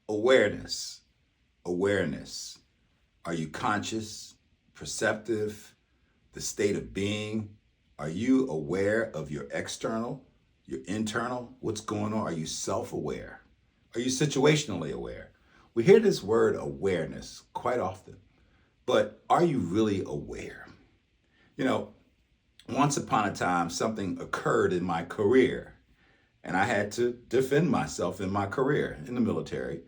Awareness. Awareness. Are you conscious, perceptive, the state of being? Are you aware of your external, your internal? What's going on? Are you self aware? Are you situationally aware? We hear this word awareness quite often, but are you really aware? You know, once upon a time, something occurred in my career, and I had to defend myself in my career in the military.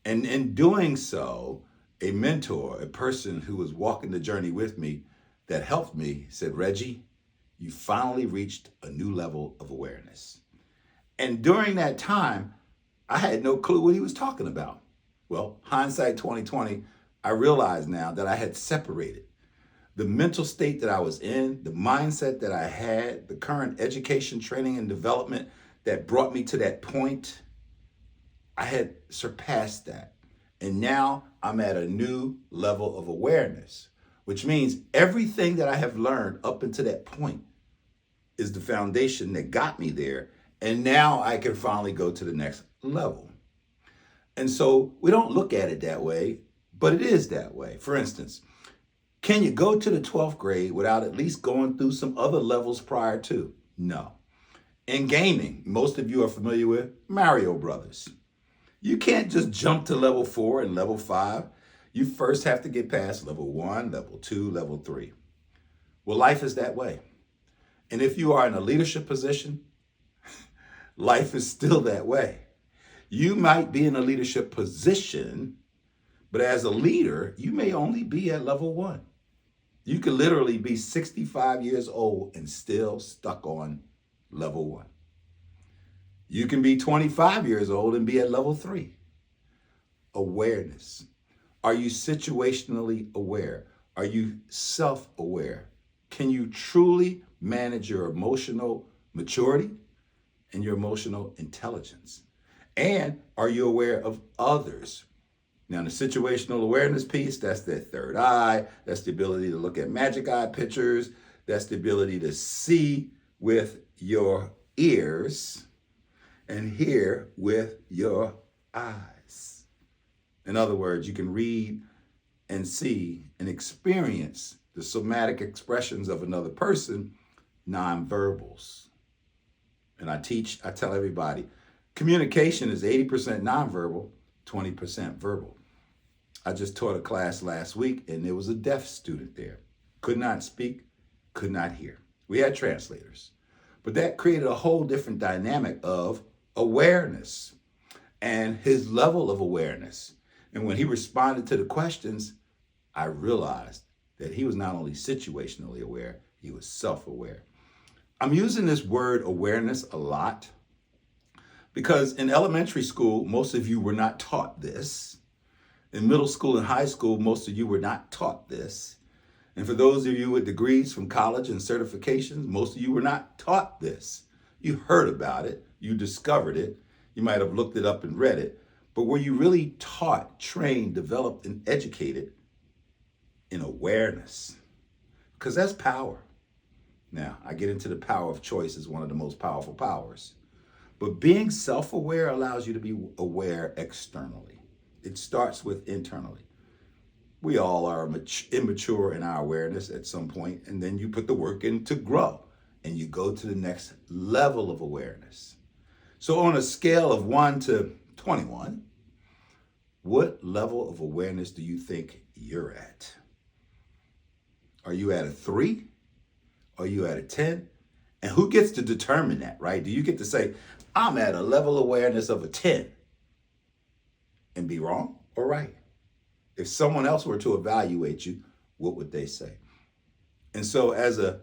And in doing so, a mentor, a person who was walking the journey with me that helped me, said, Reggie, you finally reached a new level of awareness. And during that time, I had no clue what he was talking about. Well, hindsight 2020, I realize now that I had separated the mental state that I was in, the mindset that I had, the current education, training, and development that brought me to that point. I had surpassed that. And now I'm at a new level of awareness, which means everything that I have learned up until that point is the foundation that got me there. And now I can finally go to the next level. And so we don't look at it that way, but it is that way. For instance, can you go to the 12th grade without at least going through some other levels prior to? No. In gaming, most of you are familiar with Mario Brothers. You can't just jump to level 4 and level 5. You first have to get past level 1, level 2, level 3. Well, life is that way. And if you are in a leadership position, life is still that way. You might be in a leadership position, but as a leader, you may only be at level 1. You could literally be 65 years old and still stuck on level 1. You can be 25 years old and be at level 3. Awareness. Are you situationally aware? Are you self aware? Can you truly manage your emotional maturity and your emotional intelligence? And are you aware of others? Now, the situational awareness piece, that's that third eye. That's the ability to look at magic eye pictures. That's the ability to see with your ears and hear with your eyes. In other words, you can read and see and experience the somatic expressions of another person, nonverbals. And I tell everybody, communication is 80% nonverbal, 20% verbal. I just taught a class last week and there was a deaf student there. Could not speak, could not hear. We had translators. But that created a whole different dynamic of awareness and his level of awareness. And when he responded to the questions, I realized that he was not only situationally aware, he was self aware. I'm using this word awareness a lot because in elementary school, most of you were not taught this. In middle school and high school, most of you were not taught this. And for those of you with degrees from college and certifications, most of you were not taught this. You heard about it, you discovered it, you might have looked it up and read it, but were you really taught, trained, developed, and educated in awareness? Because that's power. Now, I get into the power of choice as one of the most powerful powers. But being self aware allows you to be aware externally. It starts with internally. We all are immature in our awareness at some point, and then you put the work in to grow and you go to the next level of awareness. So, on a scale of 1 to 21, what level of awareness do you think you're at? Are you at a 3? Are you at a 10? And who gets to determine that, right? Do you get to say, I'm at a level of awareness of a 10 and be wrong or right? If someone else were to evaluate you, what would they say? And so, as a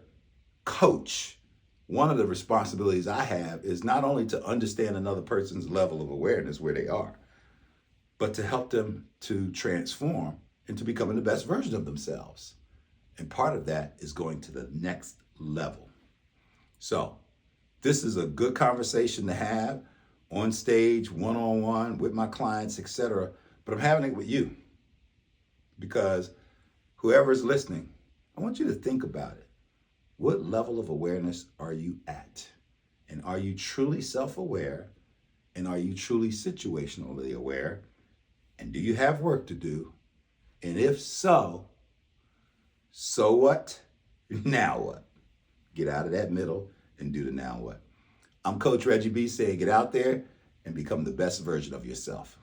coach, one of the responsibilities I have is not only to understand another person's level of awareness where they are, but to help them to transform into becoming the best version of themselves. And part of that is going to the next level. So, this is a good conversation to have on stage, one-on-one, with my clients, etc. But I'm having it with you because whoever is listening, I want you to think about it. What level of awareness are you at? And are you truly self-aware? And are you truly situationally aware? And do you have work to do? And if so, so what? Now what? Get out of that middle and do the now what. I'm Coach Reggie B saying get out there and become the best version of yourself.